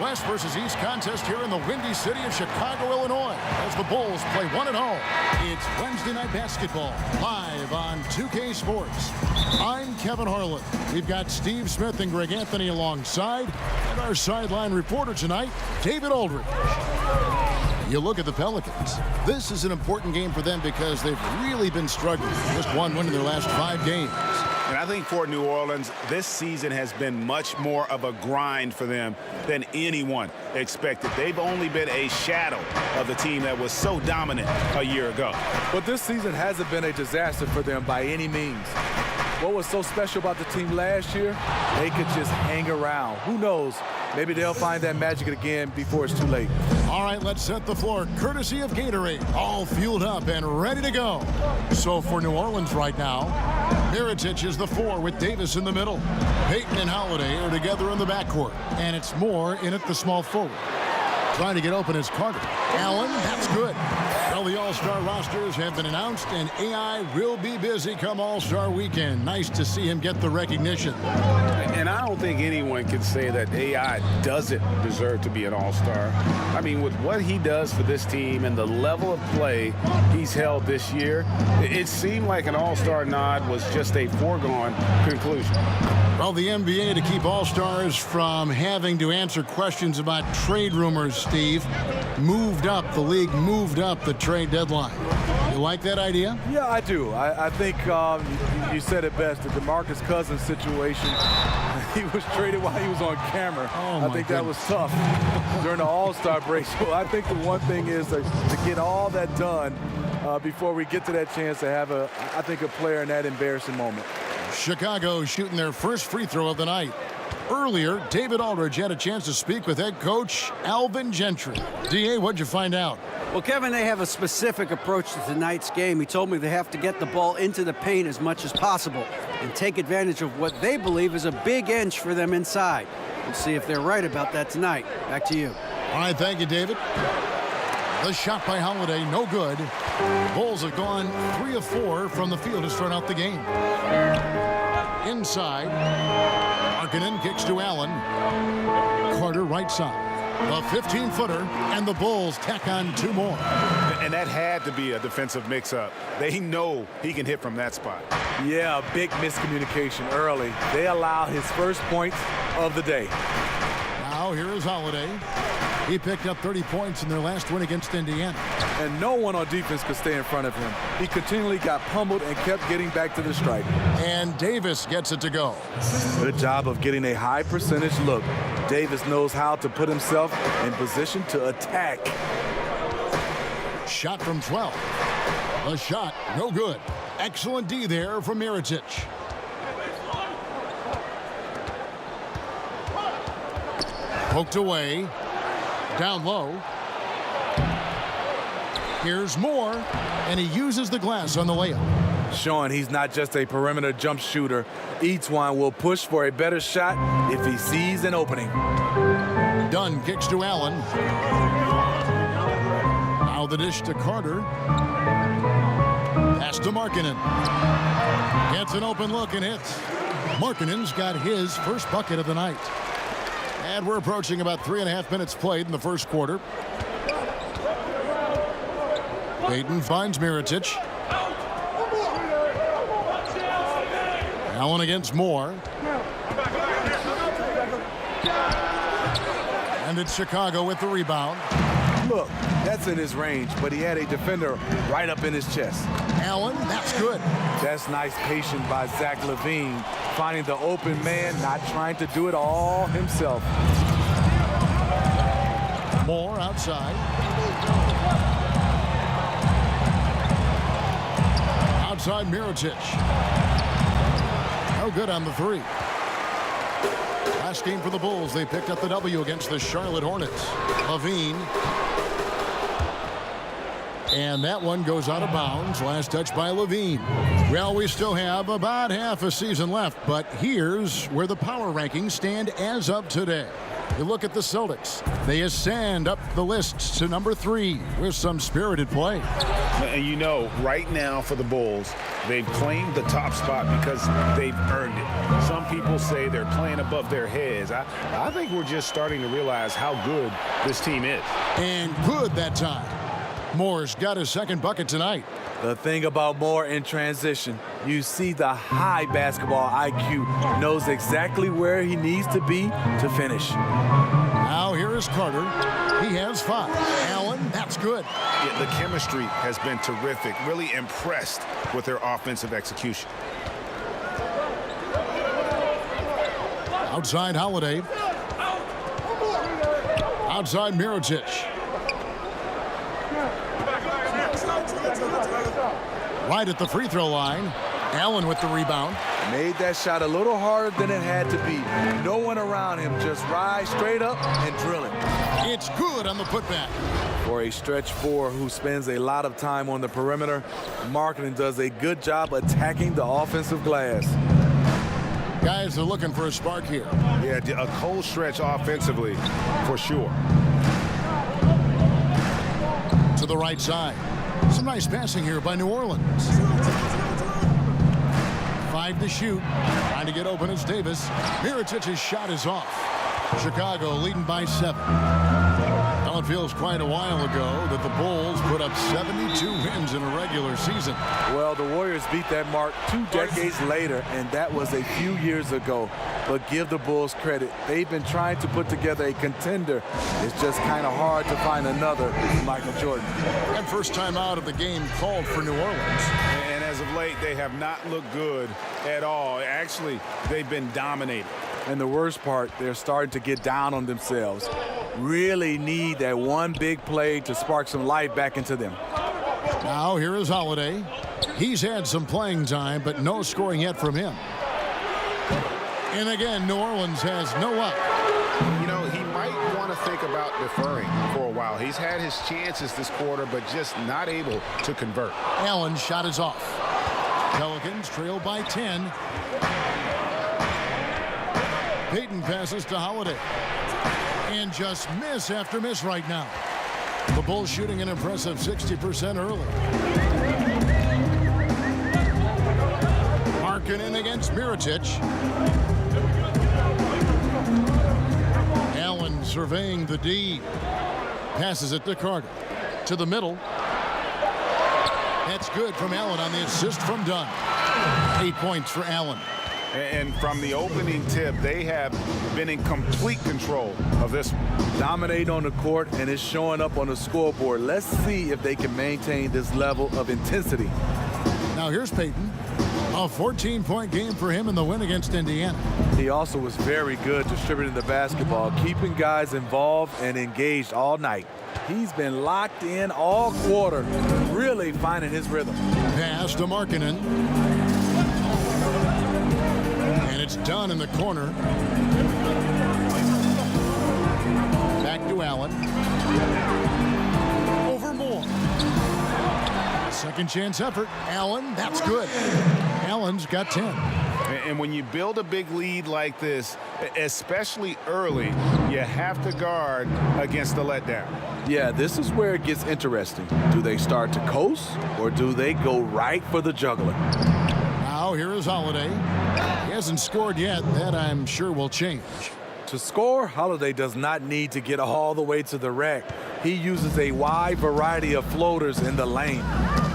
West versus East contest here in the windy city of Chicago, Illinois, as the Bulls play one at home. It's Wednesday Night Basketball, live on 2K Sports. I'm Kevin Harlan. We've got Steve Smith and Greg Anthony alongside, and our sideline reporter tonight, David Aldridge. You look at the Pelicans. This is an important game for them because they've really been struggling. Just one win in their last 5 games. And I think for New Orleans, this season has been much more of a grind for them than anyone expected. They've only been a shadow of the team that was so dominant a year ago. But this season hasn't been a disaster for them by any means. What was so special about the team last year? They could just hang around. Who knows? Maybe they'll find that magic again before it's too late. All right, let's set the floor courtesy of Gatorade. All fueled up and ready to go. So for New Orleans right now, Mirotic is the 4 with Davis in the middle. Payton and Holiday are together in the backcourt. And it's Moore in at the small forward. Trying to get open is Carter. Allen, that's good. Well, the All-Star rosters have been announced, and AI will be busy come All-Star weekend. Nice to see him get the recognition. And I don't think anyone can say that AI doesn't deserve to be an All-Star. I mean, with what he does for this team and the level of play he's held this year, it seemed like an All-Star nod was just a foregone conclusion. Well, the NBA, to keep All-Stars from having to answer questions about trade rumors, Steve, moved up. The league moved up the trade deadline. You like that idea? Yeah, I do. I think you said it best. The DeMarcus Cousins situation, he was traded while he was on camera. I think that was tough during the All-Star break. So I think the one thing is to get all that done before we get to that chance to have, I think, a player in that embarrassing moment. Chicago shooting their first free throw of the night. Earlier, David Aldridge had a chance to speak with head coach Alvin Gentry. D.A., what'd you find out? Well, Kevin, they have a specific approach to tonight's game. He told me they have to get the ball into the paint as much as possible and take advantage of what they believe is a big inch for them inside. We'll see if they're right about that tonight. Back to you. All right, thank you, David. The shot by Holiday, no good. Bulls have gone 3 of 4 from the field to start out the game. Inside, Markkanen kicks to Allen. Carter right side. A 15-footer, and the Bulls tack on 2 more. And that had to be a defensive mix-up. They know he can hit from that spot. Yeah, a big miscommunication early. They allow his first points of the day. Now here is Holiday. He picked up 30 points in their last win against Indiana. And no one on defense could stay in front of him. He continually got pummeled and kept getting back to the stripe. And Davis gets it to go. Good job of getting a high percentage look. Davis knows how to put himself in position to attack. Shot from 12. The shot, no good. Excellent D there from Mirotic. Poked away. Down low. Here's Moore, and he uses the glass on the layup. Showing he's not just a perimeter jump shooter. Each one will push for a better shot if he sees an opening. Dunn kicks to Allen. Now the dish to Carter. Pass to Markkanen. Gets an open look and hits. Markkanen's got his first bucket of the night. And we're approaching about 3.5 minutes played in the first quarter. Payton finds Mirotic. Allen against Moore. And it's Chicago with the rebound. Look, that's in his range, but he had a defender right up in his chest. Allen, that's good. That's nice patience by Zach LaVine, finding the open man, not trying to do it all himself. Moore outside. Outside Mirotic. No good on the 3. Last game for the Bulls, they picked up the W against the Charlotte Hornets. LaVine. And that one goes out of bounds. Last touch by LaVine. Well, we still have about half a season left, but here's where the power rankings stand as of today. You look at the Celtics. They ascend up the list to number 3 with some spirited play. And you know, right now for the Bulls, they've claimed the top spot because they've earned it. Some people say they're playing above their heads. I think we're just starting to realize how good this team is. And good that time. Moore's got his second bucket tonight. The thing about Moore in transition, you see the high basketball IQ, knows exactly where he needs to be to finish. Now here is Carter. He has 5. Allen, that's good. Yeah, the chemistry has been terrific. Really impressed with their offensive execution. Outside Holiday. Outside Mirotic. Right at the free throw line. Allen with the rebound. Made that shot a little harder than it had to be. No one around him, just rise straight up and drill it. It's good on the putback. For a stretch 4 who spends a lot of time on the perimeter, Markkanen does a good job attacking the offensive glass. Guys are looking for a spark here. Yeah, a cold stretch offensively, for sure. To the right side. Some nice passing here by New Orleans. 5 to shoot. Trying to get open is Davis. Mirotic's shot is off. Chicago leading by 7. Well, it feels quite a while ago that the Bulls put up 72 wins in a regular season. Well, the Warriors beat that mark 2 decades later, and that was a few years ago. But give the Bulls credit. They've been trying to put together a contender. It's just kind of hard to find another Michael Jordan. And first time out of the game called for New Orleans. And as of late, they have not looked good at all. Actually, they've been dominated. And the worst part, they're starting to get down on themselves. Really need that one big play to spark some life back into them. Now here is Holiday. He's had some playing time, but no scoring yet from him. And again, New Orleans has no up. You know, he might want to think about deferring for a while. He's had his chances this quarter, but just not able to convert. Allen's shot is off. Pelicans trail by 10. Payton passes to Holiday. And just miss after miss right now. The Bulls shooting an impressive 60% early. Markkanen against Mirotic. Allen surveying the D. Passes it to Carter. To the middle. That's good from Allen on the assist from Dunn. 8 points for Allen. And from the opening tip, they have been in complete control of this one. Dominate on the court, and it's showing up on the scoreboard. Let's see if they can maintain this level of intensity. Now here's Payton. A 14-point game for him in the win against Indiana. He also was very good distributing the basketball, keeping guys involved and engaged all night. He's been locked in all quarter, really finding his rhythm. Pass to Markkanen. And it's done in the corner. Back to Allen. Over Moore. Second chance effort. Allen, that's good. Allen's got 10. And when you build a big lead like this, especially early, you have to guard against the letdown. Yeah, this is where it gets interesting. Do they start to coast, or do they go right for the juggler? Now here is Holiday. He hasn't scored yet. That I'm sure will change. To score, Holiday does not need to get all the way to the rack. He uses a wide variety of floaters in the lane.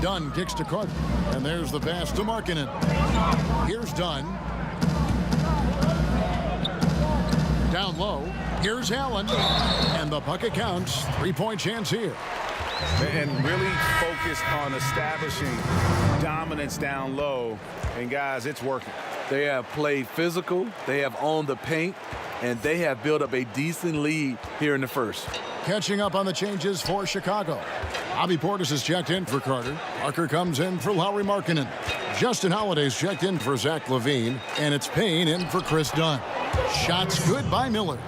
Dunn kicks to Carter. And there's the pass to Markkanen. Here's Dunn. Down low. Here's Allen. And the bucket counts. 3-point chance here. And really focused on establishing dominance down low. And guys, it's working. They have played physical, they have owned the paint, and they have built up a decent lead here in the first. Catching up on the changes for Chicago. Bobby Portis is checked in for Carter. Parker comes in for Lauri Markkanen. Justin Holiday's checked in for Zach LaVine. And it's Payne in for Chris Dunn. Shots good by Miller.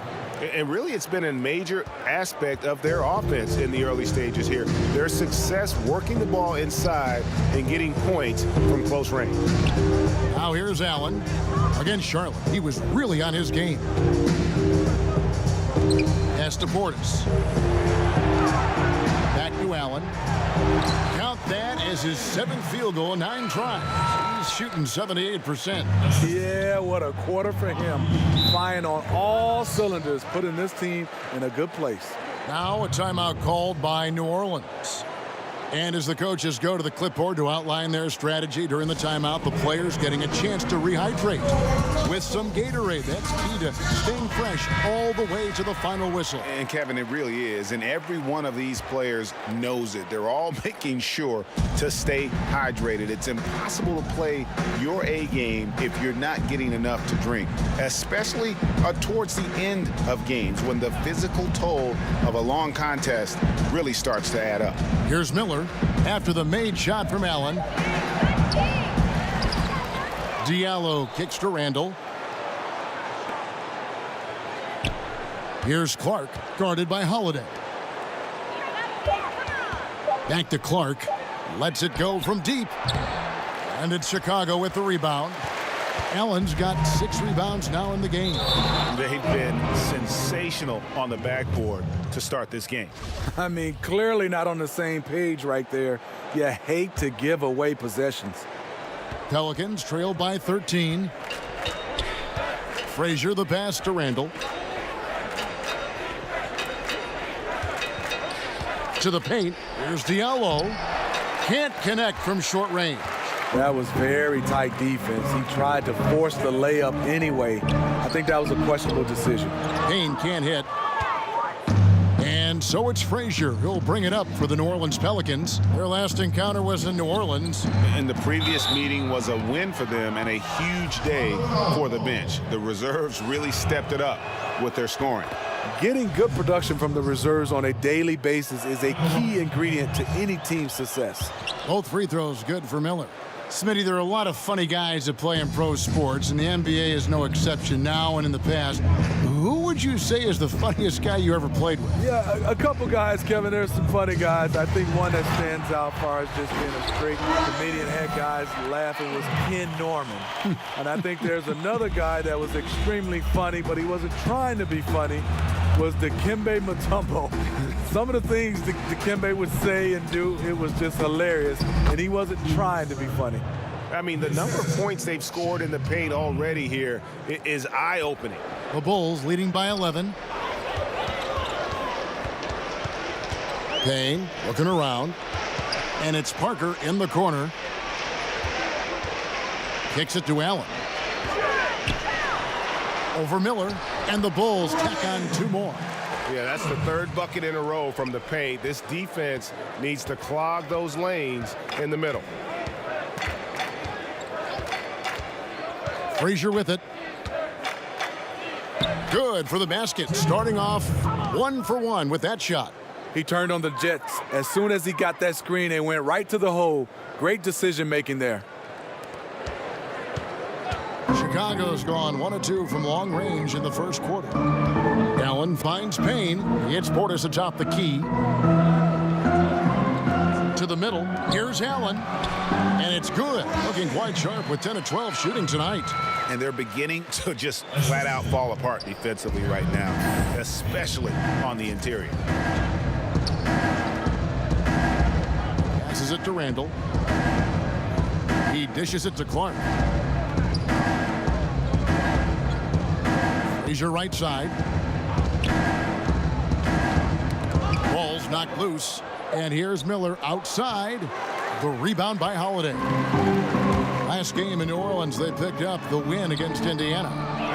And really, it's been a major aspect of their offense in the early stages here. Their success working the ball inside and getting points from close range. Now here's Allen against Charlotte. He was really on his game. Pass to Portis. Back to Allen. Count that as his 7th field goal in 9 tries. He's shooting 78%. Yeah, what a quarter for him. Firing on all cylinders, putting this team in a good place. Now a timeout called by New Orleans. And as the coaches go to the clipboard to outline their strategy during the timeout, the players getting a chance to rehydrate with some Gatorade. That's key to staying fresh all the way to the final whistle. And Kevin, it really is. And every one of these players knows it. They're all making sure to stay hydrated. It's impossible to play your A game if you're not getting enough to drink, especially towards the end of games when the physical toll of a long contest really starts to add up. Here's Miller after the made shot from Allen. Diallo kicks to Randall. Here's Clark, guarded by Holiday. Back to Clark. Lets it go from deep. And it's Chicago with the rebound. Allen's got 6 rebounds now in the game. They've been sensational on the backboard to start this game. I mean, clearly not on the same page right there. You hate to give away possessions. Pelicans trail by 13. Frazier the pass to Randall. To the paint. Here's Diallo. Can't connect from short range. That was very tight defense. He tried to force the layup anyway. I think that was a questionable decision. Payne can't hit. And so it's Frazier who'll bring it up for the New Orleans Pelicans. Their last encounter was in New Orleans. And the previous meeting was a win for them and a huge day for the bench. The reserves really stepped it up with their scoring. Getting good production from the reserves on a daily basis is a key ingredient to any team's success. Both free throws good for Miller. Smitty, there are a lot of funny guys that play in pro sports, and the NBA is no exception now and in the past. Who would you say is the funniest guy you ever played with? Yeah, a couple guys, Kevin. There's some funny guys. I think one that stands out as far as just being a straight comedian, had guys laughing, was Ken Norman. And I think there's another guy that was extremely funny, but he wasn't trying to be funny, was Dikembe Mutombo. Some of the things Dikembe would say and do, it was just hilarious, and he wasn't trying to be funny. I mean, the number of points they've scored in the paint already here is eye-opening. The Bulls leading by 11. Payne looking around. And it's Parker in the corner. Kicks it to Allen. Over Miller. And the Bulls tack on 2 more. Yeah, that's the 3rd bucket in a row from the paint. This defense needs to clog those lanes in the middle. Frazier with it. Good for the basket. Starting off 1 for 1 with that shot. He turned on the Jets. As soon as he got that screen, it went right to the hole. Great decision making there. Chicago's gone 1 of 2 from long range in the first quarter. Allen finds Payne. He hits Portis atop the key. To the middle. Here's Allen. And it's good. Looking quite sharp with 10 of 12 shooting tonight. And they're beginning to just flat out fall apart defensively right now, especially on the interior. Passes it to Randall. He dishes it to Clark. Frazier right side. Ball's knocked loose. And here's Miller outside. The rebound by Holiday. Last game in New Orleans, they picked up the win against Indiana.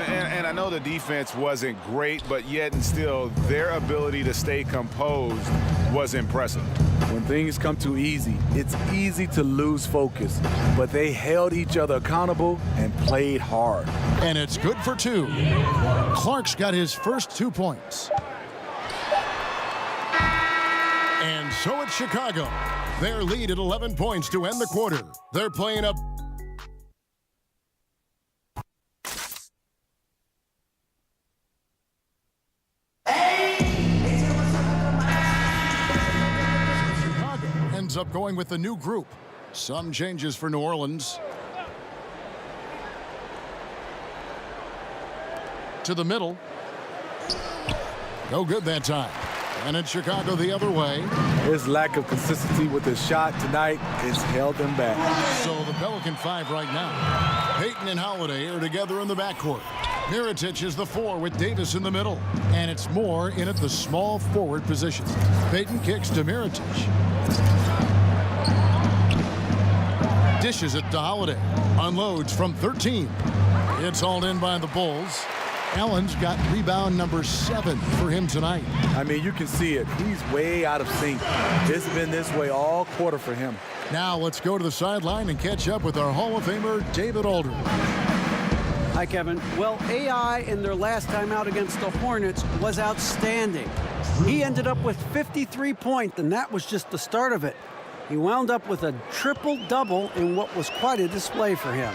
And I know the defense wasn't great, but yet and still, their ability to stay composed was impressive. When things come too easy, it's easy to lose focus. But they held each other accountable and played hard. And it's good for 2. Clark's got his first 2 points. And so it's Chicago. Their lead at 11 points to end the quarter. They're playing up. Chicago ends up going with the new group. Some changes for New Orleans. To the middle. No good that time. And it's Chicago the other way. His lack of consistency with his shot tonight has held him back. So the Pelican 5 right now. Payton and Holiday are together in the backcourt. Mirotic is the 4 with Davis in the middle. And it's Moore in at the small forward position. Payton kicks to Mirotic. Dishes it to Holiday. Unloads from 13. It's hauled in by the Bulls. Allen's got rebound number 7 for him tonight. I mean, you can see it. He's way out of sync. It's been this way all quarter for him. Now let's go to the sideline and catch up with our Hall of Famer, David Aldridge. Hi, Kevin. Well, AI in their last time out against the Hornets was outstanding. He ended up with 53 points, and that was just the start of it. He wound up with a triple-double in what was quite a display for him.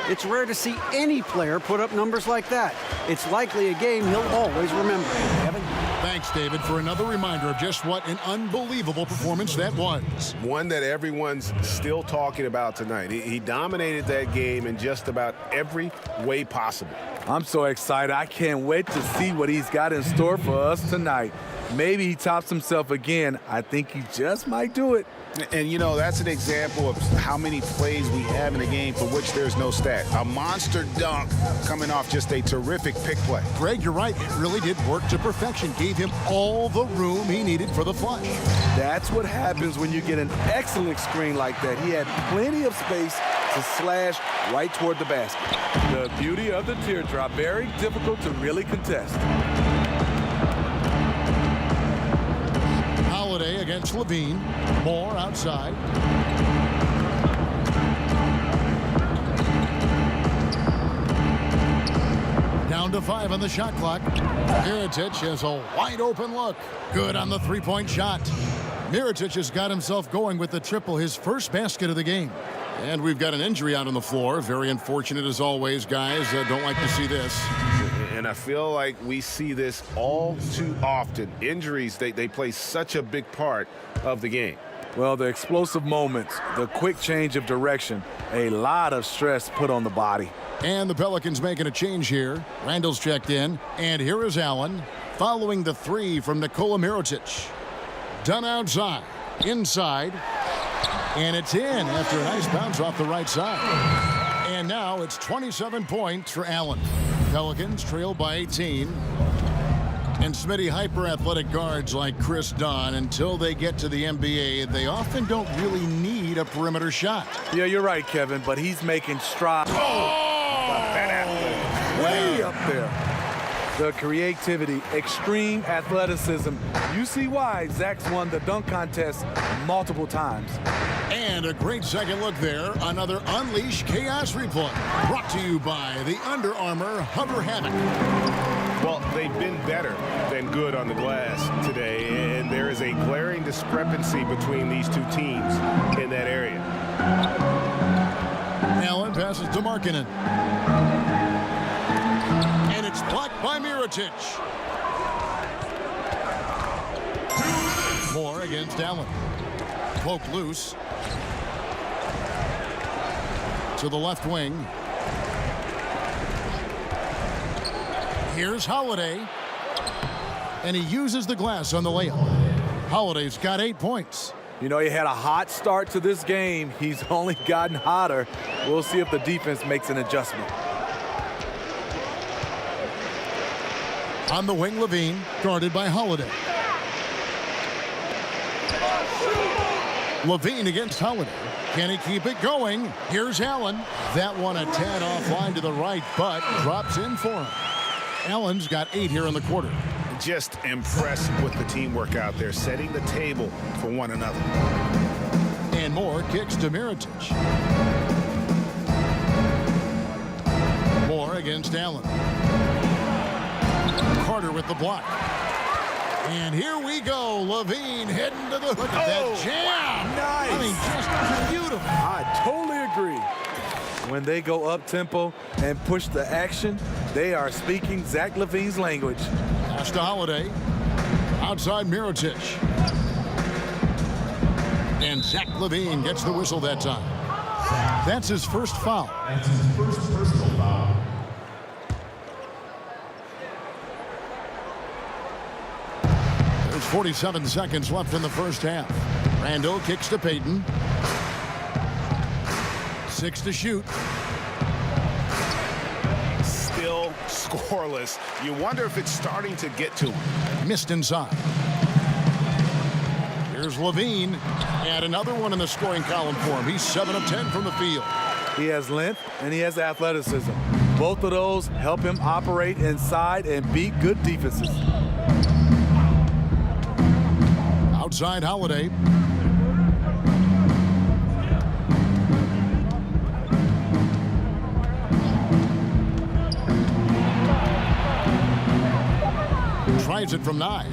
It's rare to see any player put up numbers like that. It's likely a game he'll always remember. Kevin? Thanks, David, for another reminder of just what an unbelievable performance that was. One that everyone's still talking about tonight. He dominated that game in just about every way possible. I'm so excited. I can't wait to see what he's got in store for us tonight. Maybe he tops himself again. I think he just might do it. And, you know, that's an example of how many plays we have in a game for which there's no stat. A monster dunk coming off just a terrific pick play. Greg, you're right. It really did work to perfection. Gave him all the room he needed for the flush. That's what happens when you get an excellent screen like that. He had plenty of space to slash right toward the basket. The beauty of the teardrop, very difficult to really contest. Holiday against Levine. Moore outside. Down to 5 on the shot clock. Mirotic has a wide open look. Good on the three-point shot. Mirotic has got himself going with the triple, his first basket of the game. And we've got an injury out on the floor. Very unfortunate as always, guys. Don't like to see this. And I feel like we see this all too often. Injuries, they play such a big part of the game. Well, the explosive moments, the quick change of direction, a lot of stress put on the body. And the Pelicans making a change here. Randall's checked in. And here is Allen following the 3 from Nikola Mirotic. Done outside. Inside. And it's in after a nice bounce off the right side. And now it's 27 points for Allen. Pelicans trail by 18. And Smitty, hyper-athletic guards like Chris Dunn, until they get to the NBA, they often don't really need a perimeter shot. Yeah, you're right, Kevin, but he's making strides. Way up there. The creativity, extreme athleticism. You see why Zach's won the dunk contest multiple times. And a great second look there. Another Unleash Chaos replay. Brought to you by the Under Armour Hover Hammock. Well, they've been better than good on the glass today, and there is a glaring discrepancy between these two teams in that area. Allen passes to Markkanen. And it's blocked by Mirotic. Moore against Allen. Poked loose. To the left wing. Here's Holiday. And he uses the glass on the layup. Holiday's got 8 points. You know, he had a hot start to this game. He's only gotten hotter. We'll see if the defense makes an adjustment. On the wing, Levine, guarded by Holiday. Levine against Holiday. Can he keep it going? Here's Allen. That one a tad offline to the right, but drops in for him. Allen's got 8 here in the quarter. Just impressed with the teamwork out there, setting the table for one another. And Moore kicks to Mirotic. Moore against Allen. Carter with the block. And here we go. Levine heading to the hook. Look at that jam. Nice. I mean, just beautiful. I totally agree. When they go up-tempo and push the action, they are speaking Zach LaVine's language. Pass to Holiday. Outside Mirotic. And Zach LaVine gets the whistle that time. That's his first foul. That's his first personal foul. 47 seconds left in the first half. Randall kicks to Payton. 6 to shoot. Still scoreless. You wonder if it's starting to get to him. Missed inside. Here's Levine. And another one in the scoring column for him. He's 7 of 10 from the field. He has length and he has athleticism. Both of those help him operate inside and beat good defenses. Outside Holiday. Tries it from 9.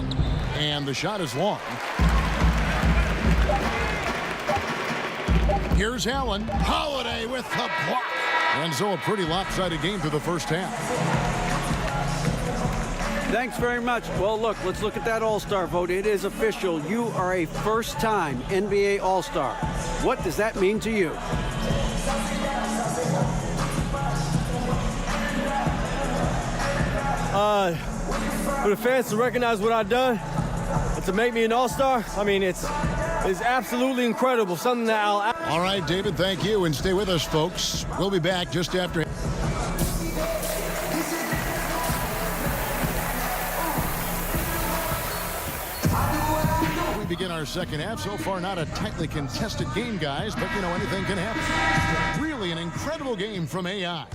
And the shot is long. Here's Allen. Holiday with the block. And so a pretty lopsided game through the first half. Thanks very much. Well, look, let's look at that All-Star vote. It is official. You are a first-time NBA All-Star. What does that mean to you? For the fans to recognize what I've done and to make me an All-Star, I mean, it's absolutely incredible. Something that I'll... All right, David, thank you. And stay with us, folks. We'll be back just after. We begin our second half. So far, not a tightly contested game, guys, but, you know, anything can happen. Really an incredible game from AI.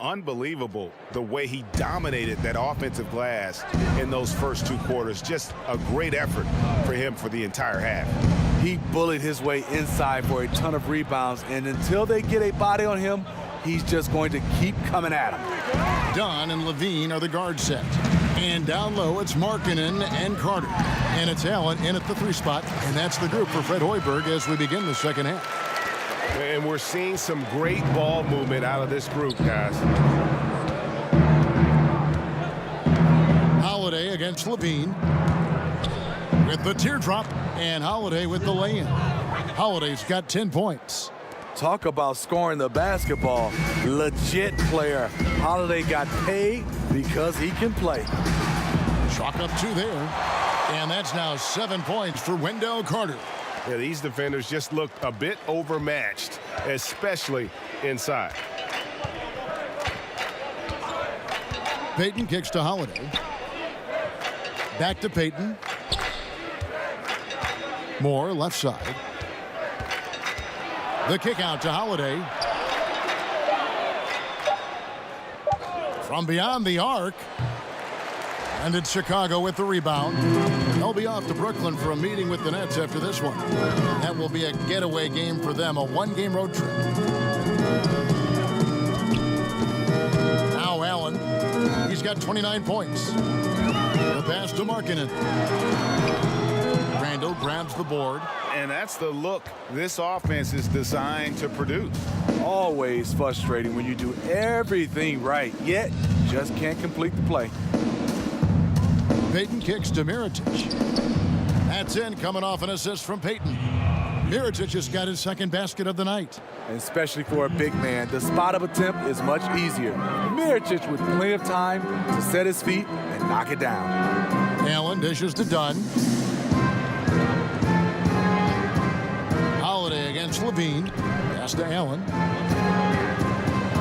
Unbelievable the way he dominated that offensive glass in those first 2 quarters. Just a great effort for him for the entire half. He bullied his way inside for a ton of rebounds, and until they get a body on him, he's just going to keep coming at him. Dunn and Levine are the guard set. And down low, it's Markkanen and Carter. And it's Allen in at the 3 spot. And that's the group for Fred Hoiberg as we begin the second half. And we're seeing some great ball movement out of this group, guys. Holiday against Levine. With the teardrop. And Holiday with the lay-in. Holiday's got 10 points. Talk about scoring the basketball. Legit player. Holiday got paid because he can play. Chalk up 2 there. And that's now 7 points for Wendell Carter. Yeah, these defenders just looked a bit overmatched, especially inside. Payton kicks to Holiday. Back to Payton. Moore left side. The kick out to Holiday. From beyond the arc. And it's Chicago with the rebound. They'll be off to Brooklyn for a meeting with the Nets after this one. That will be a getaway game for them, a 1-game road trip. Now Allen. He's got 29 points. The pass to Markkanen. Randall grabs the board. And that's the look this offense is designed to produce. Always frustrating when you do everything right, yet just can't complete the play. Payton kicks to Mirotic. That's in, coming off an assist from Payton. Mirotic has got his second basket of the night. And especially for a big man, the spot-up attempt is much easier. Mirotic with plenty of time to set his feet and knock it down. Allen dishes to Dunn. Holiday against Levine. Pass to Allen.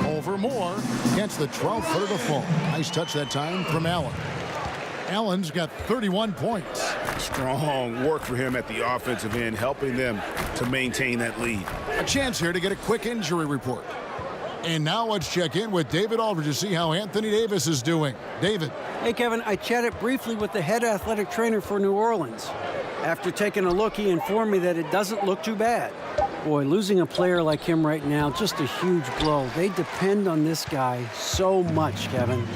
Over Moore. Gets the 12-footer to fall. Nice touch that time from Allen. Allen's got 31 points. Strong work for him at the offensive end, helping them to maintain that lead. A chance here to get a quick injury report. And now let's check in with David Aldridge to see how Anthony Davis is doing. David. Hey, Kevin, I chatted briefly with the head athletic trainer for New Orleans. After taking a look, he informed me that it doesn't look too bad. Boy, losing a player like him right now, just a huge blow. They depend on this guy so much, Kevin.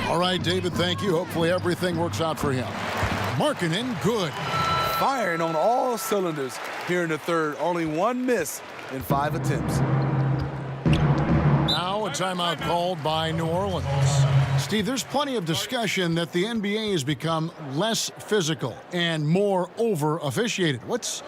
All right, David, thank you. Hopefully everything works out for him. Markkanen, good. Firing on all cylinders here in the third. Only 1 miss in 5 attempts. Now a timeout called by New Orleans. Steve, there's plenty of discussion that the NBA has become less physical and more over-officiated. What's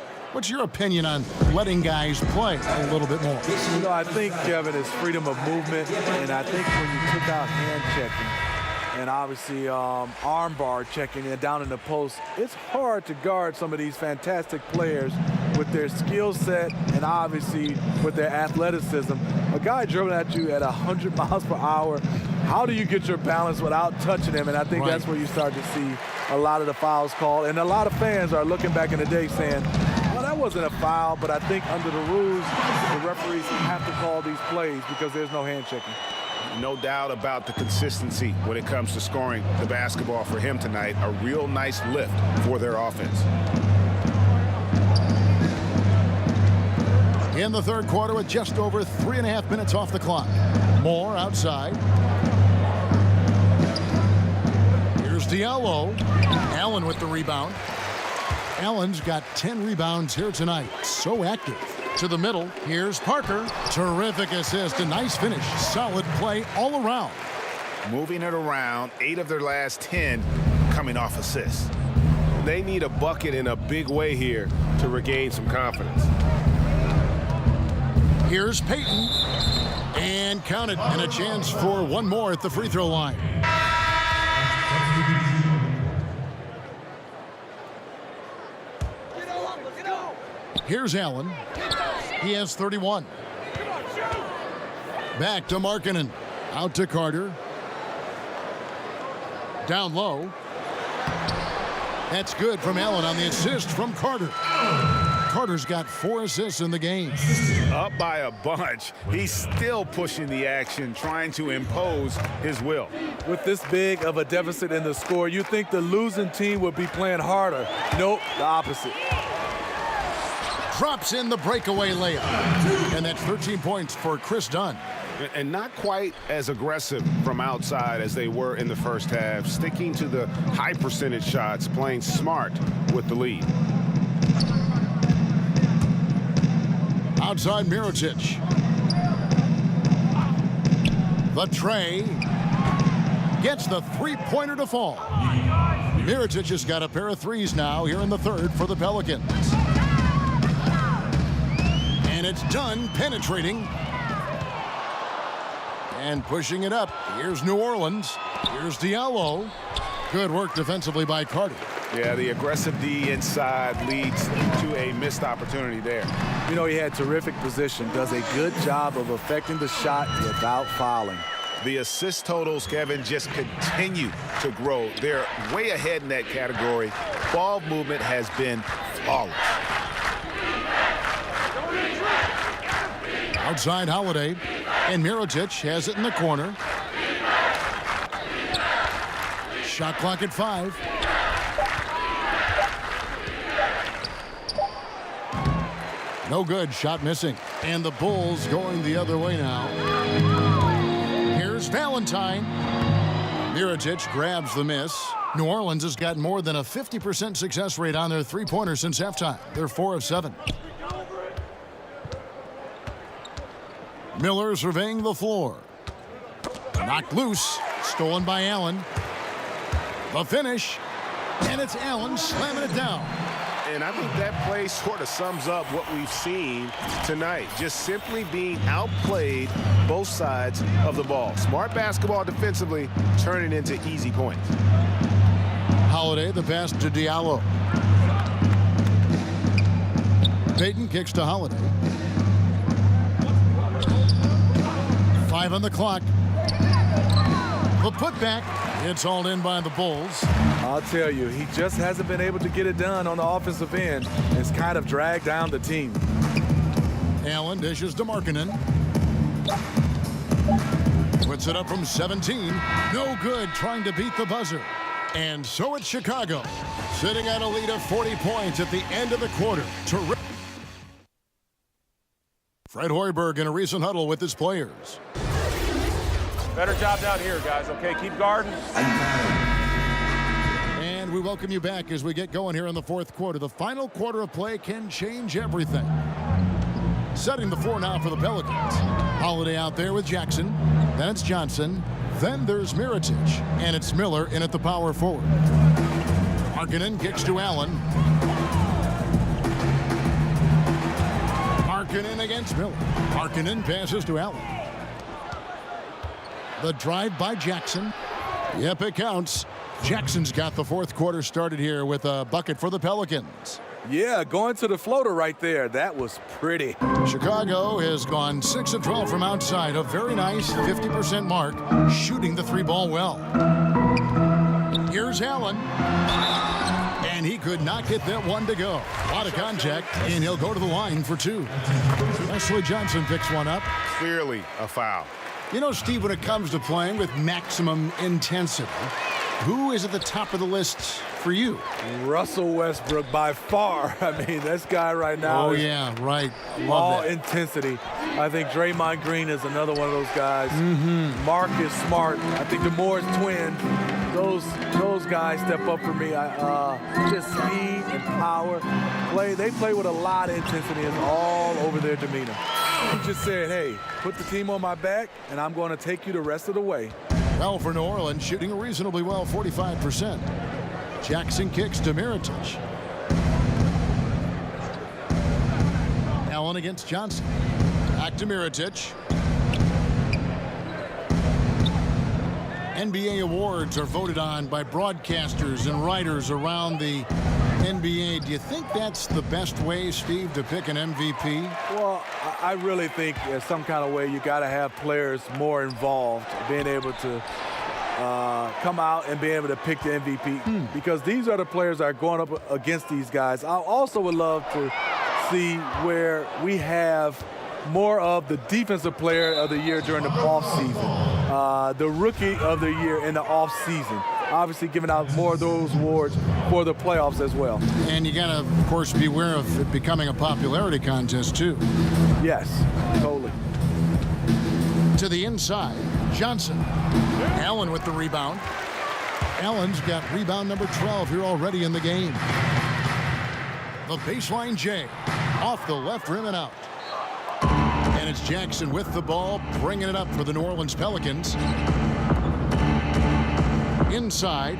your opinion on letting guys play a little bit more? You know, I think, Kevin, it's freedom of movement, and I think when you took out hand checking, and obviously arm bar checking in down in the post. It's hard to guard some of these fantastic players with their skill set and obviously with their athleticism. A guy dribbling at you at 100 miles per hour, how do you get your balance without touching him? And I think that's where you start to see a lot of the fouls called. And a lot of fans are looking back in the day saying, well, that wasn't a foul, but I think under the rules, the referees have to call these plays because there's no hand checking. No doubt about the consistency when it comes to scoring the basketball for him tonight. A real nice lift for their offense. In the third quarter with just over 3.5 minutes off the clock. Moore outside. Here's Diallo. Allen with the rebound. Allen's got 10 rebounds here tonight. So active. To the middle. Here's Parker. Terrific assist. A nice finish. Solid play all around. Moving it around. 8 of their last 10 coming off assists. They need a bucket in a big way here to regain some confidence. Here's Payton. And counted. And a chance for one more at the free throw line. Here's Allen. He has 31. Back to Markkanen. Out to Carter. Down low. That's good from Allen on the assist from Carter. Carter's got 4 assists in the game. Up by a bunch. He's still pushing the action, trying to impose his will. With this big of a deficit in the score, you think the losing team would be playing harder. Nope, the opposite. Drops in the breakaway layup. And that's 13 points for Chris Dunn. And not quite as aggressive from outside as they were in the first half, sticking to the high percentage shots, playing smart with the lead. Outside Mirotic. The tray. Gets the three-pointer to fall. Mirotic has got a pair of threes now here in the third for the Pelicans. And it's Dunn penetrating. And pushing it up. Here's New Orleans. Here's Diallo. Good work defensively by Carter. Yeah, the aggressive D inside leads to a missed opportunity there. You know, he had terrific position, does a good job of affecting the shot without fouling. The assist totals, Kevin, just continue to grow. They're way ahead in that category. Ball movement has been flawless. Outside Holiday. And Mirotic has it in the corner. Shot clock at 5. No good. Shot missing. And the Bulls going the other way now. Here's Valentine. Mirotic grabs the miss. New Orleans has got more than a 50% success rate on their three-pointers since halftime. They're 4 of 7. Miller surveying the floor. Knocked loose. Stolen by Allen. The finish. And it's Allen slamming it down. And I think that play sort of sums up what we've seen tonight. Just simply being outplayed both sides of the ball. Smart basketball defensively, turning into easy points. Holiday, the pass to Diallo. Payton kicks to Holiday. 5 on the clock. The putback. It's all in by the Bulls. I'll tell you, he just hasn't been able to get it done on the offensive end. It's kind of dragged down the team. Allen dishes to Markkanen. Puts it up from 17. No good, trying to beat the buzzer. And so it's Chicago, sitting at a lead of 40 points at the end of the quarter. Fred Hoiberg in a recent huddle with his players. Better job down here, guys, okay? Keep guarding. And we welcome you back as we get going here in the fourth quarter. The final quarter of play can change everything. Setting the floor now for the Pelicans. Holiday out there with Jackson. Then it's Johnson. Then there's Mirotic. And it's Miller in at the power forward. Markkanen kicks to Allen. Markkanen against Miller. Markkanen passes to Allen. The drive by Jackson. Yep, it counts. Jackson's got the fourth quarter started here with a bucket for the Pelicans. Yeah, going to the floater right there. That was pretty. Chicago has gone 6 of 12 from outside. A very nice 50% mark, shooting the three ball well. Here's Allen. And he could not get that one to go. A lot of contact, and he'll go to the line for two. Wesley Johnson picks one up. Clearly a foul. You know, Steve, when it comes to playing with maximum intensity, who is at the top of the list for you? Russell Westbrook by far. I mean, this guy right now is right. all intensity. I think Draymond Green is another one of those guys. Marcus Smart. I think the Morris twins, those guys step up for me. Just speed and power. They play with a lot of intensity and all over their demeanor. He just said, hey, put the team on my back, and I'm going to take you the rest of the way. Well, for New Orleans, shooting reasonably well, 45%. Jackson kicks to Mirotic. Allen against Johnson. Back to Mirotic. NBA awards are voted on by broadcasters and writers around the NBA. Do you think that's the best way, Steve, to pick an MVP? Well, I really think in some kind of way you got to have players more involved, being able to come out and be able to pick the MVP because these are the players that are going up against these guys. I also would love to see where we have more of the defensive player of the year during the offseason, the rookie of the year in the offseason. Obviously giving out more of those awards for the playoffs as well. And you got to, of course, beware of it becoming a popularity contest, too. Yes, totally. To the inside, Johnson. Allen with the rebound. Allen's got rebound number 12 here already in the game. The baseline J. Off the left rim and out. And it's Jackson with the ball, bringing it up for the New Orleans Pelicans. Inside.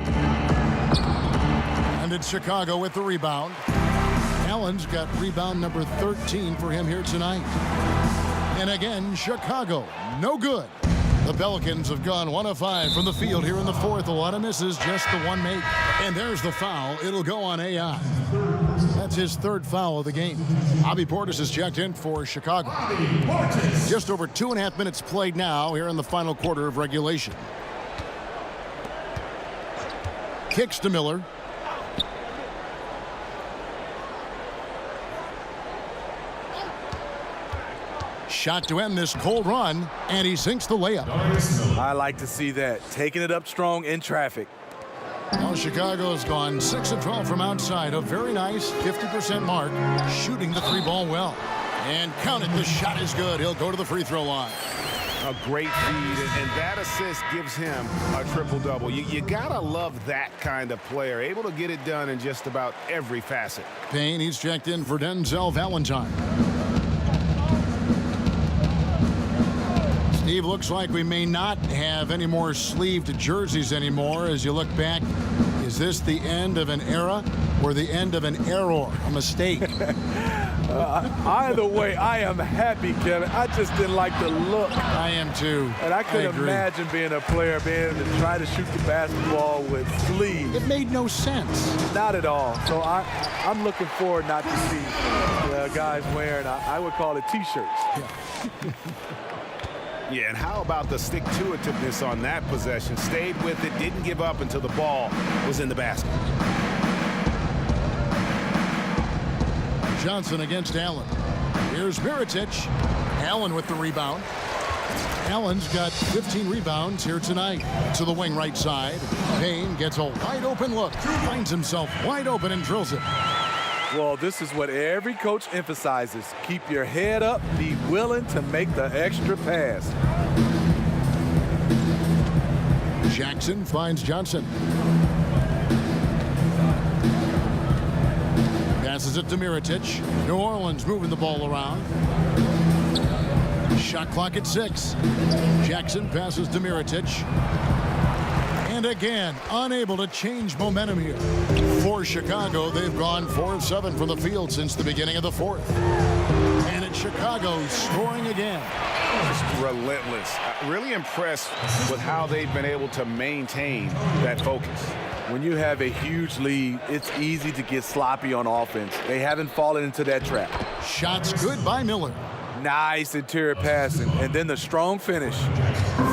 And it's Chicago with the rebound. Allen's got rebound number 13 for him here tonight. And again, Chicago, no good. The Pelicans have gone 1 of 5 from the field here in the fourth. A lot of misses, just the one make. And there's the foul. It'll go on AI. That's his third foul of the game. Bobby Portis has checked in for Chicago. Just over 2.5 minutes played now here in the final quarter of regulation. Kicks to Miller. Shot to end this cold run, and he sinks the layup. I like to see that. Taking it up strong in traffic. Well, Chicago's gone 6 of 12 from outside. A very nice 50% mark, shooting the three ball well. And count it, the shot is good. He'll go to the free throw line. A great feed, and that assist gives him a triple-double. You gotta love that kind of player, able to get it done in just about every facet. Payne, he's checked in for Denzel Valentine. Steve, looks like we may not have any more sleeved jerseys anymore. As you look back, is this the end of an era or the end of an error, a mistake? Either way, I am happy, Kevin. I just didn't like the look. I am too. And I couldn't imagine being a player, being able to try to shoot the basketball with sleeves. It made no sense. Not at all. So I'm looking forward not to see guys wearing, I would call it T-shirts. Yeah. Yeah, and how about the stick-to-itiveness on that possession? Stayed with it, didn't give up until the ball was in the basket. Johnson against Allen. Here's Mirotic. Allen with the rebound. Allen's got 15 rebounds here tonight. To the wing right side. Payne gets a wide-open look. Finds himself wide open and drills it. Well, this is what every coach emphasizes. Keep your head up. Be willing to make the extra pass. Jackson finds Johnson. Passes it to Mirotic. New Orleans moving the ball around. Shot clock at 6. Jackson passes to Mirotic. And again, unable to change momentum here. For Chicago, they've gone 4 of 7 from the field since the beginning of the fourth. And it's Chicago scoring again. Just relentless. Really impressed with how they've been able to maintain that focus. When you have a huge lead, it's easy to get sloppy on offense. They haven't fallen into that trap. Shots good by Miller. Nice interior passing, and then the strong finish.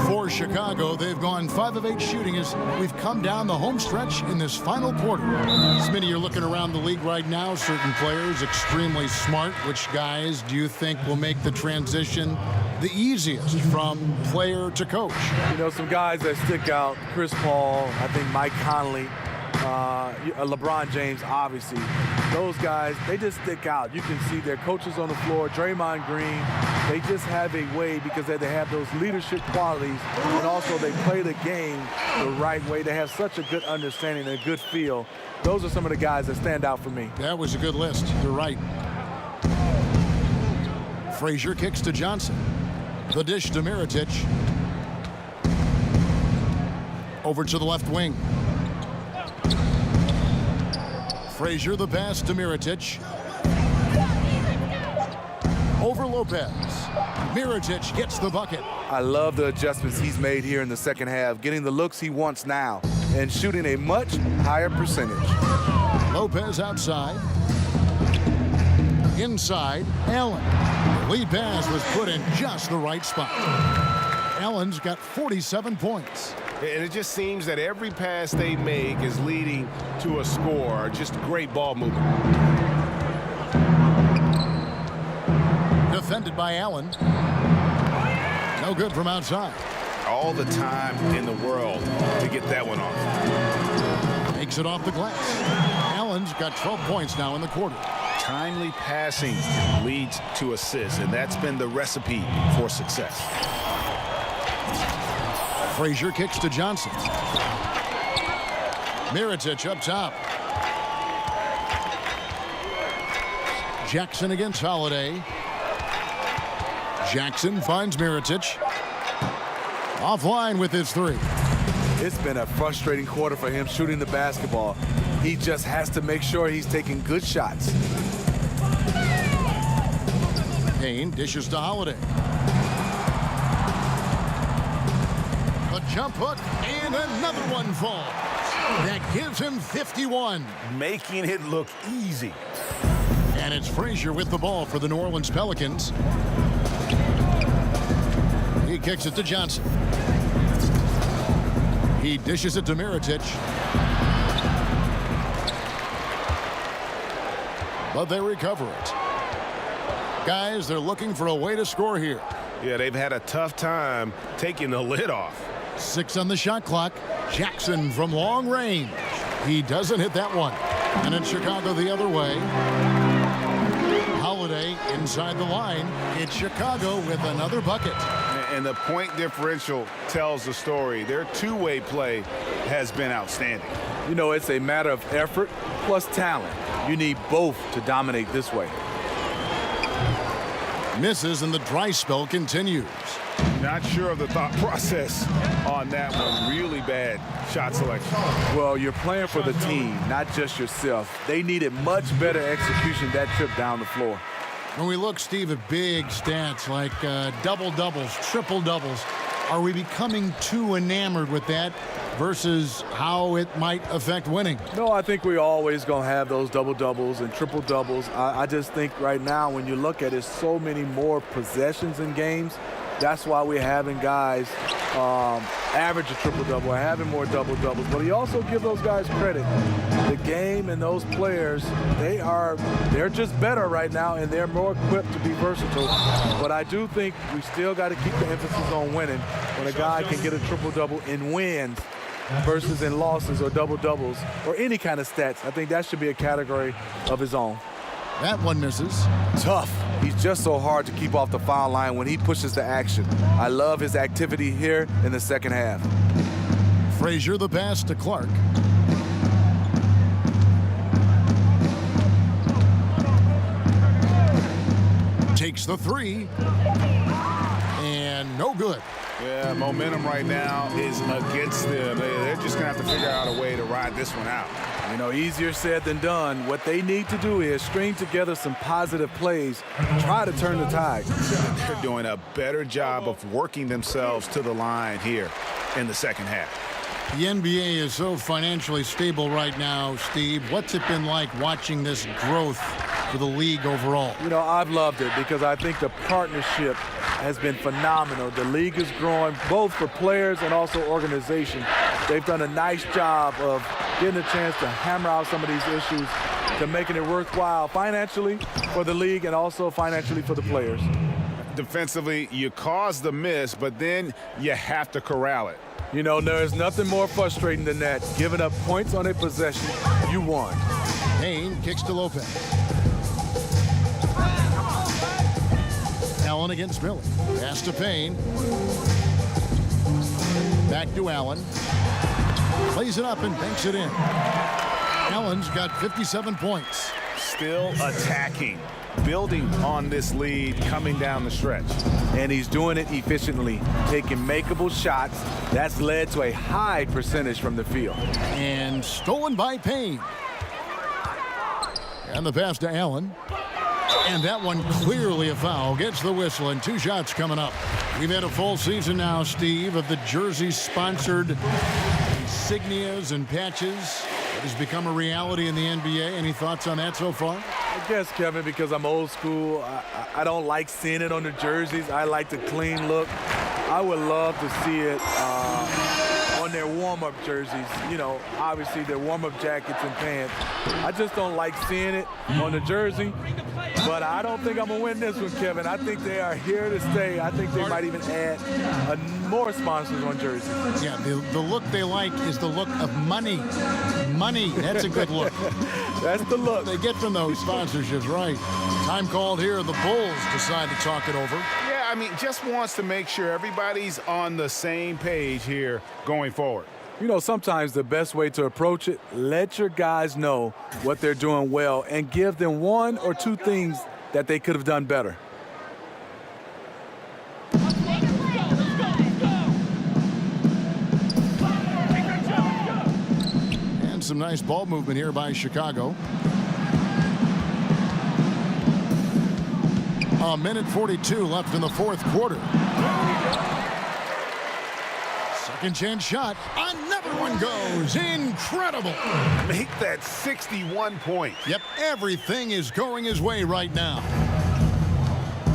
For Chicago, they've gone 5 of 8 shooting as we've come down the home stretch in this final quarter. Smitty, you're looking around the league right now. Certain players extremely smart. Which guys do you think will make the transition the easiest from player to coach? You know, some guys that stick out, Chris Paul, I think Mike Conley, LeBron James, obviously. Those guys, they just stick out. You can see their coaches on the floor, Draymond Green, they just have a way because they have those leadership qualities, and also they play the game the right way. They have such a good understanding and a good feel. Those are some of the guys that stand out for me. That was a good list. You're right. Frazier kicks to Johnson. The dish to Mirotic. Over to the left wing. Frazier, the pass to Mirotic. Over Lopez. Mirotic gets the bucket. I love the adjustments he's made here in the second half, getting the looks he wants now and shooting a much higher percentage. Lopez outside. Inside, Allen. The lead pass was put in just the right spot. Allen's got 47 points. And it just seems that every pass they make is leading to a score. Just great ball movement. Defended by Allen. No good from outside. All the time in the world to get that one off. Takes it off the glass. Allen's got 12 points now in the quarter. Timely passing leads to assists, and that's been the recipe for success. Frazier kicks to Johnson. Mirotic up top. Jackson against Holiday. Jackson finds Mirotic. Offline with his three. It's been a frustrating quarter for him shooting the basketball. He just has to make sure he's taking good shots. Payne dishes to Holiday. A jump hook, and another one falls. That gives him 51. Making it look easy. And it's Frazier with the ball for the New Orleans Pelicans. He kicks it to Johnson. He dishes it to Mirotic. But they recover it. Guys, they're looking for a way to score here. Yeah, they've had a tough time taking the lid off. 6 on the shot clock. Jackson from long range. He doesn't hit that one. And it's Chicago the other way. Holiday inside the line. It's Chicago with another bucket. And the point differential tells the story. Their two-way play has been outstanding. You know, it's a matter of effort plus talent. You need both to dominate this way. Misses, and the dry spell continues. Not sure of the thought process on that one. Really bad shot selection. Well, you're playing for the team, not just yourself. They needed much better execution that trip down the floor. When we look, Steve, at big stats like double-doubles, triple-doubles, are we becoming too enamored with that versus how it might affect winning? No, I think we're always going to have those double-doubles and triple-doubles. I just think right now when you look at it, so many more possessions in games. That's why we're having guys average a triple-double or having more double-doubles. But you also give those guys credit. The game and those players, they're just better right now, and they're more equipped to be versatile. But I do think we still got to keep the emphasis on winning. When a guy can get a triple-double in wins versus in losses or double-doubles or any kind of stats, I think that should be a category of his own. That one misses. Tough. He's just so hard to keep off the foul line when he pushes the action. I love his activity here in the second half. Frazier the pass to Clark. Takes the three. And no good. Yeah, momentum right now is against them. They're just going to have to figure out a way to ride this one out. You know, easier said than done. What they need to do is string together some positive plays, try to turn the tide. They're doing a better job of working themselves to the line here in the second half. The NBA is so financially stable right now, Steve. What's it been like watching this growth for the league overall? You know, I've loved it because I think the partnership has been phenomenal. The league is growing both for players and also organization. They've done a nice job of getting a chance to hammer out some of these issues, to making it worthwhile financially for the league and also financially for the players. Defensively, you cause the miss, but then you have to corral it. You know, there is nothing more frustrating than that. Giving up points on a possession, you won. Payne kicks to Lopez. Allen against Miller. Pass to Payne. Back to Allen. Plays it up and banks it in. Allen's got 57 points. Still attacking, building on this lead coming down the stretch. And he's doing it efficiently, taking makeable shots. That's led to a high percentage from the field. And stolen by Payne. And the pass to Allen. And that one clearly a foul. Gets the whistle, and 2 shots coming up. We've had a full season now, Steve, of the jersey-sponsored insignias and patches. It has become a reality in the NBA. Any thoughts on that so far? I guess, Kevin, because I'm old school, I don't like seeing it on the jerseys. I like the clean look. I would love to see it on their warm-up jerseys. You know, obviously their warm-up jackets and pants. I just don't like seeing it on the jersey. But I don't think I'm going to win this one, Kevin. I think they are here to stay. I think they might even add more sponsors on jerseys. Yeah, the look they like is the look of money. Money, that's a good look. That's the look. They get from those sponsorships, right. Time called here. The Bulls decide to talk it over. Yeah, I mean, just wants to make sure everybody's on the same page here going forward. You know, sometimes the best way to approach it, let your guys know what they're doing well and give them 1 or 2 things that they could have done better. And some nice ball movement here by Chicago. A minute 42 left in the fourth quarter. Second chance shot. Another one goes. Incredible. Make that 61 points. Yep, everything is going his way right now.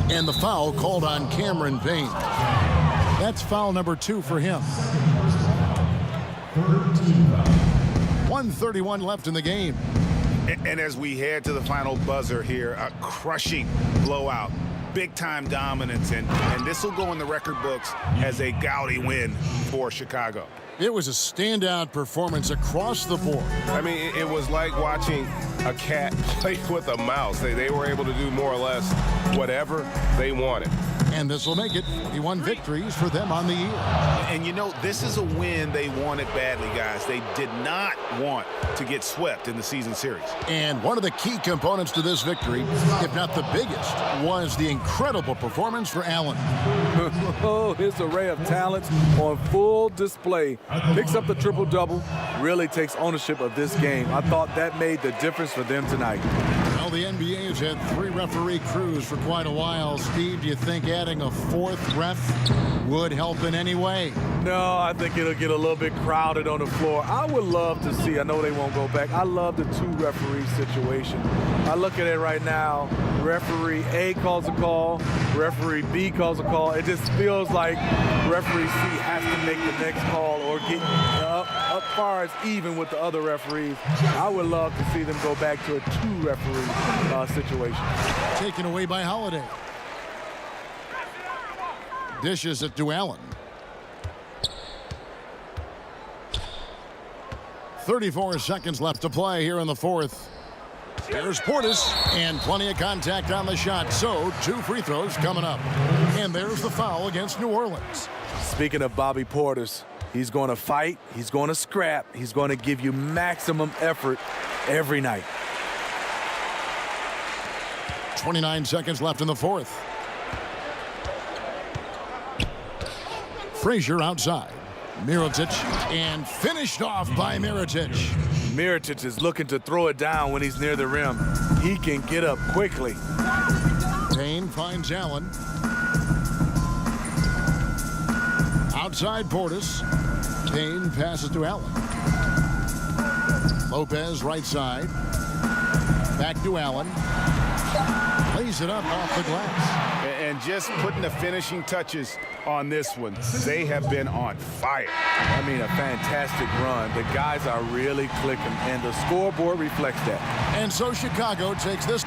And the foul called on Cameron Payne. That's foul number 2 for him. 1:31 left in the game. And as we head to the final buzzer here, a crushing blowout. Big-time dominance, and this will go in the record books as a gaudy win for Chicago. It was a standout performance across the board. I mean, it was like watching a cat play with a mouse. They were able to do more or less whatever they wanted. And this will make it 41 victories for them on the year. And you know, this is a win they wanted badly, guys. They did not want to get swept in the season series. And one of the key components to this victory, if not the biggest, was the incredible performance for Allen. Oh, his array of talents on full display. Picks up the triple-double, really takes ownership of this game. I thought that made the difference for them tonight. Well, the NBA has had 3 referee crews for quite a while. Steve, do you think adding a 4th ref would help in any way? No, I think it'll get a little bit crowded on the floor. I would love to see, I know they won't go back, I love the 2-referee situation. I look at it right now, referee A calls a call, referee B calls a call. It just feels like referee C has to make the next call or get up far as even with the other referees. I would love to see them go back to a 2-referee situation. Taken away by Holiday. Dishes it to Allen. 34 seconds left to play here in the fourth. There's Portis, and plenty of contact on the shot, so 2 free throws coming up. And there's the foul against New Orleans. Speaking of Bobby Portis, he's going to fight, he's going to scrap, he's going to give you maximum effort every night. 29 seconds left in the fourth. Frazier outside. Mirotic, and finished off by Mirotic. Mirotic is looking to throw it down when he's near the rim. He can get up quickly. Payne finds Allen. Outside Portis. Payne passes to Allen. Lopez right side. Back to Allen. Lays it up off the glass. And just putting the finishing touches on this one. They have been on fire. I mean, a fantastic run. The guys are really clicking, and the scoreboard reflects that. And so Chicago takes this.